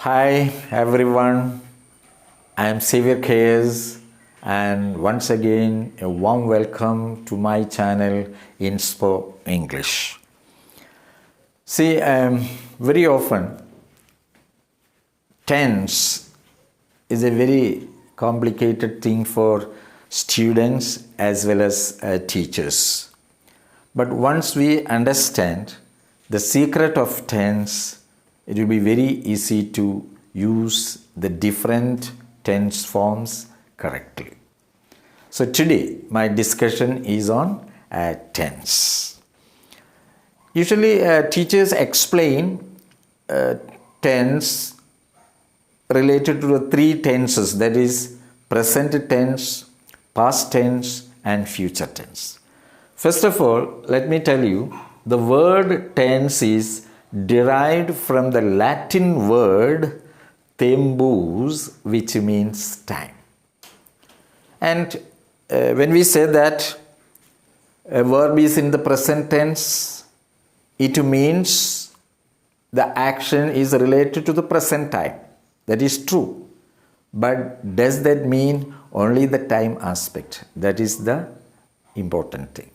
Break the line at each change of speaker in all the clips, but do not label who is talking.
Hi everyone, I am Xavier KS and once again a warm welcome to my channel Inspo English. See, very often tense is a very complicated thing for students as well as teachers. But once we understand the secret of tense, it will be very easy to use the different tense forms correctly. So today my discussion is on tense. Usually teachers explain tense related to the three tenses, that is present tense, past tense and future tense. First of all, let me tell you, the word tense is derived from the Latin word tempus, which means time. And when we say that a verb is in the present tense, it means the action is related to the present time. That is true. But does that mean only the time aspect? That is the important thing.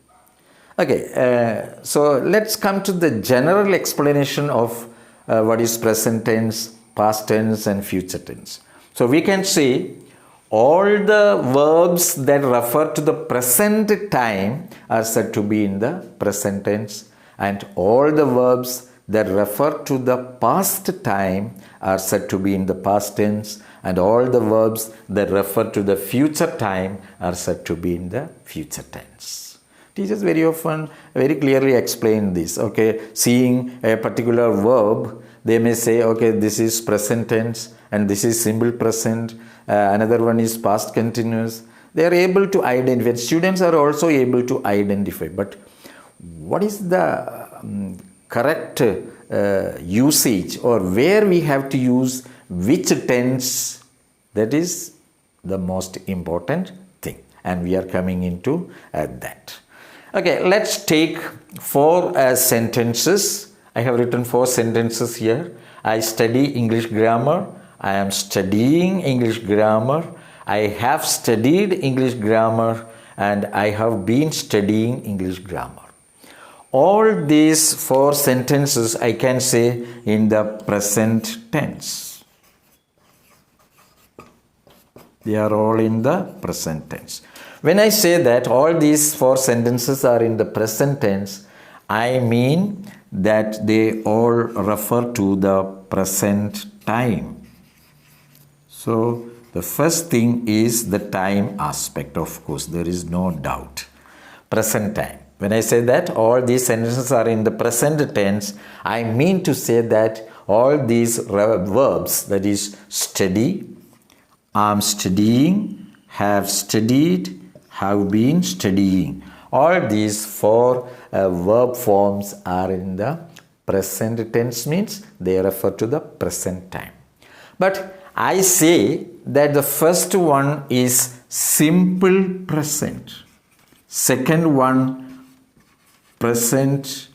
Okay, so let's come to the general explanation of what is present tense, past tense and future tense. So we can say all the verbs that refer to the present time are said to be in the present tense, and all the verbs that refer to the past time are said to be in the past tense, and all the verbs that refer to the future time are said to be in the future tense. Teachers very often very clearly explain this. Okay, seeing a particular verb, they may say, okay, this is present tense and this is simple present, another one is past continuous. They are able to identify. Students are also able to identify. But what is the correct usage, or where we have to use which tense? That is the most important thing, and we are coming into that. Okay, let's take four sentences. I have written 4 sentences here. I study English grammar. I am studying English grammar. I have studied English grammar, and I have been studying English grammar. All these 4 sentences I can say in the present tense. They are all in the present tense. When I say that all these 4 sentences are in the present tense, I mean that they all refer to the present time. So the first thing is the time aspect, of course, there is no doubt. Present time. When I say that all these sentences are in the present tense, I mean to say that all these verbs, that is study, am studying, have studied, have been studying, all these 4 verb forms are in the present tense, means they refer to the present time. But I say that the first one is simple present, second one present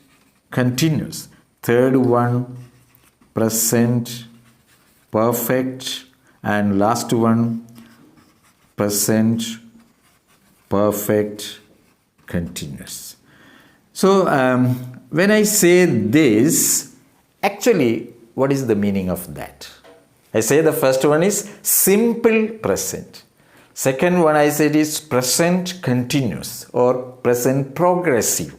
continuous, third one present perfect, and last one present perfect continuous. So when I say this, actually what is the meaning of that? I say the first one is simple present. Second one I said is present continuous or present progressive.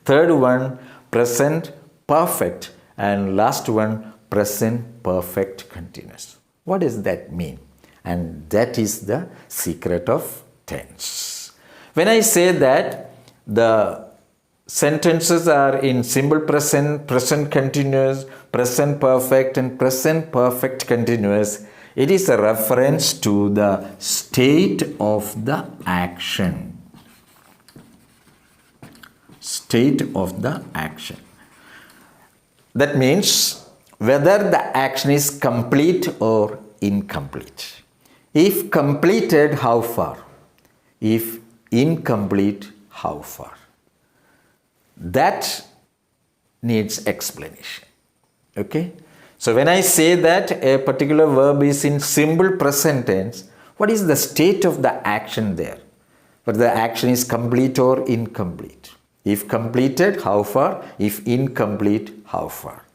Third one present perfect, and last one present perfect continuous. What does that mean? And that is the secret of tense. When I say that the sentences are in simple present, present continuous, present perfect and present perfect continuous, it is a reference to the state of the action. State of the action. That means whether the action is complete or incomplete. If completed, how far? If incomplete, how far? That needs explanation. Okay? So when I say that a particular verb is in simple present tense, what is the state of the action there? Whether the action is complete or incomplete. If completed, how far? If incomplete, how far?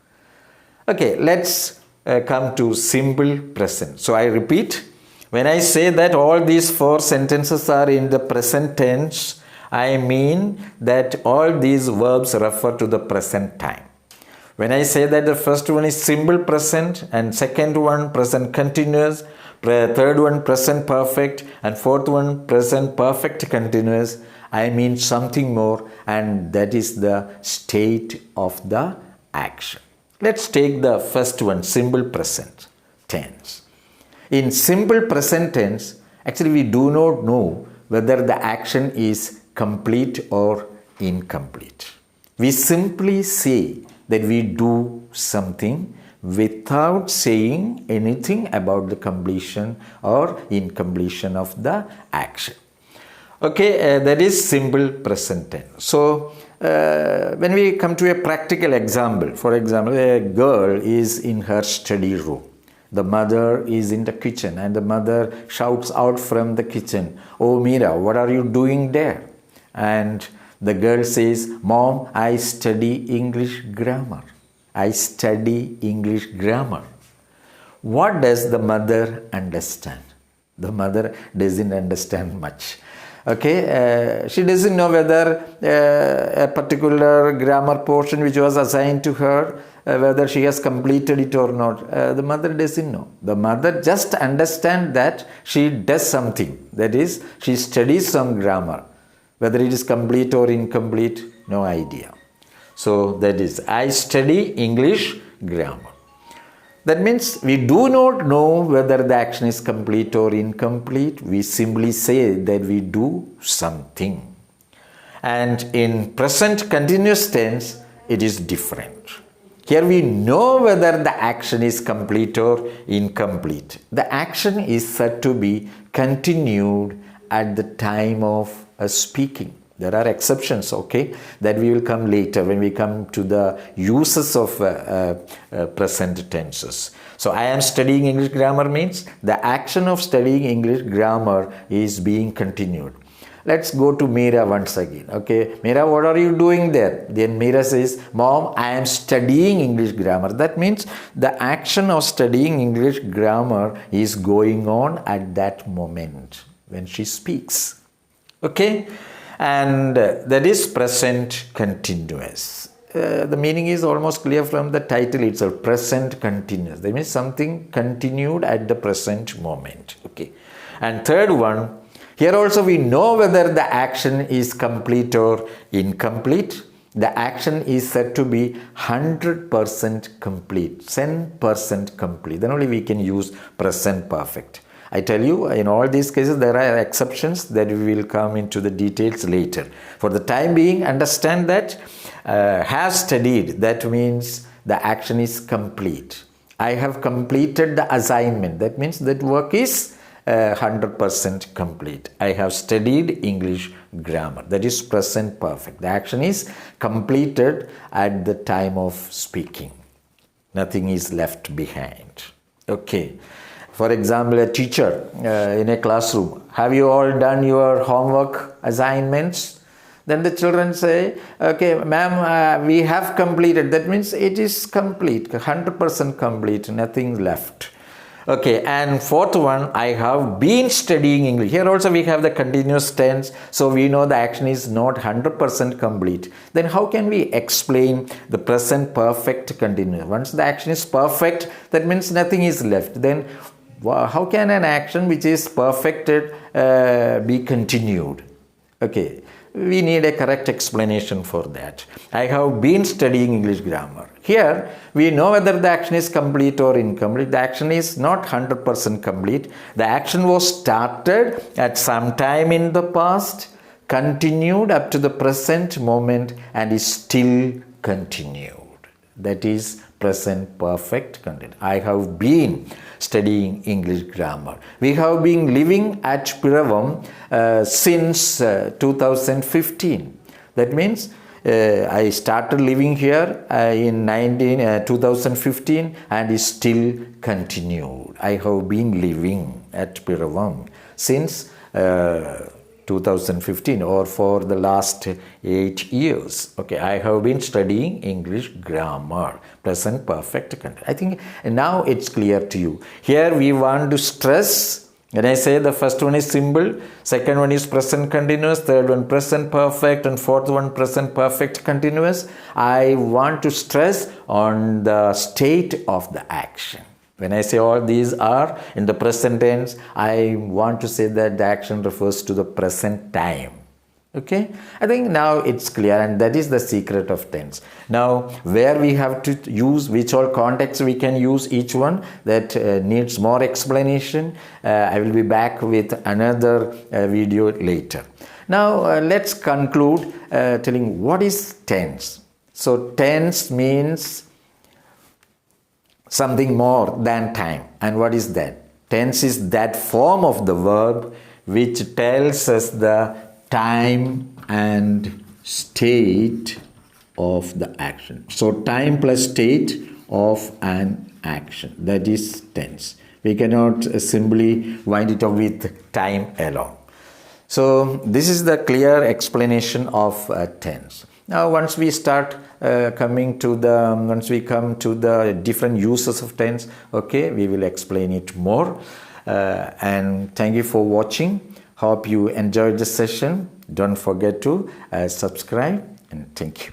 Okay, let's come to simple present. So I repeat, when I say that all these 4 sentences are in the present tense, I mean that all these verbs refer to the present time. When I say that the first one is simple present and second one present continuous, third one present perfect and fourth one present perfect continuous, I mean something more, and that is the state of the action. Let's take the first one, simple present tense. In simple present tense, actually we do not know whether the action is complete or incomplete. We simply say that we do something without saying anything about the completion or incompletion of the action. Okay, that is simple present tense. So, when we come to a practical example, for example, a girl is in her study room. The mother is in the kitchen and the mother shouts out from the kitchen, "Oh Meera, what are you doing there?" And the girl says, "Mom, I study English grammar. I study English grammar." What does the mother understand? The mother doesn't understand much. Okay, she doesn't know whether a particular grammar portion which was assigned to her, whether she has completed it or not. The mother doesn't know. The mother just understands that she does something. That is, she studies some grammar. Whether it is complete or incomplete, no idea. So that is, I study English grammar. That means we do not know whether the action is complete or incomplete. We simply say that we do something. And in present continuous tense, it is different. Here we know whether the action is complete or incomplete. The action is said to be continued at the time of speaking. There are exceptions, okay, that we will come later when we come to the uses of present tenses. So I am studying English grammar means the action of studying English grammar is being continued. Let's go to Meera once again. Okay, Meera, what are you doing there? Then Meera says, "Mom, I am studying English grammar." That means the action of studying English grammar is going on at that moment when she speaks. Okay, and that is present continuous. The meaning is almost clear from the title itself, present continuous. That means something continued at the present moment. Okay, and third one, here also we know whether the action is complete or incomplete. The action is said to be 100% complete, 10% complete. Then only we can use present perfect. I tell you, in all these cases, there are exceptions that we will come into the details later. For the time being, understand that has studied, that means the action is complete. I have completed the assignment. That means that work is 100% complete. I have studied English grammar. That is present perfect. The action is completed at the time of speaking. Nothing is left behind. Okay. For example, a teacher in a classroom, have you all done your homework assignments? Then the children say, okay, ma'am, we have completed. That means it is complete, 100% complete, nothing left. Okay, and fourth one, I have been studying English. Here also we have the continuous tense, so we know the action is not 100% complete. Then how can we explain the present perfect continuous? Once the action is perfect, that means nothing is left. Then how can an action which is perfected be continued? Okay, we need a correct explanation for that. I have been studying English grammar. Here, we know whether the action is complete or incomplete. The action is not 100% complete. The action was started at some time in the past, continued up to the present moment, and is still continued. That is present perfect continuous. I have been studying English grammar. We have been living at Piravam since 2015. That means I started living here in 2015 and is still continued. I have been living at Piravam since 2015 or for the last 8 years. Okay, I have been studying English grammar, present perfect continuous. I think now it's clear to you. Here we want to stress. When I say the first one is simple, second one is present continuous, third one present perfect, and fourth one present perfect continuous, I want to stress on the state of the action. When I say all these are in the present tense, I want to say that the action refers to the present time. Okay, I think now it's clear, and that is the secret of tense. Now, where we have to use, which all contexts we can use each one, that needs more explanation. I will be back with another video later. Now, let's conclude telling what is tense. So, tense means something more than time. And what is that? Tense is that form of the verb which tells us the time and state of the action. So time plus state of an action. That is tense. We cannot simply wind it up with time alone. So this is the clear explanation of tense. Now once we start once we come to the different uses of tense, okay, we will explain it more. And thank you for watching. Hope you enjoyed the session. Don't forget to subscribe, and thank you.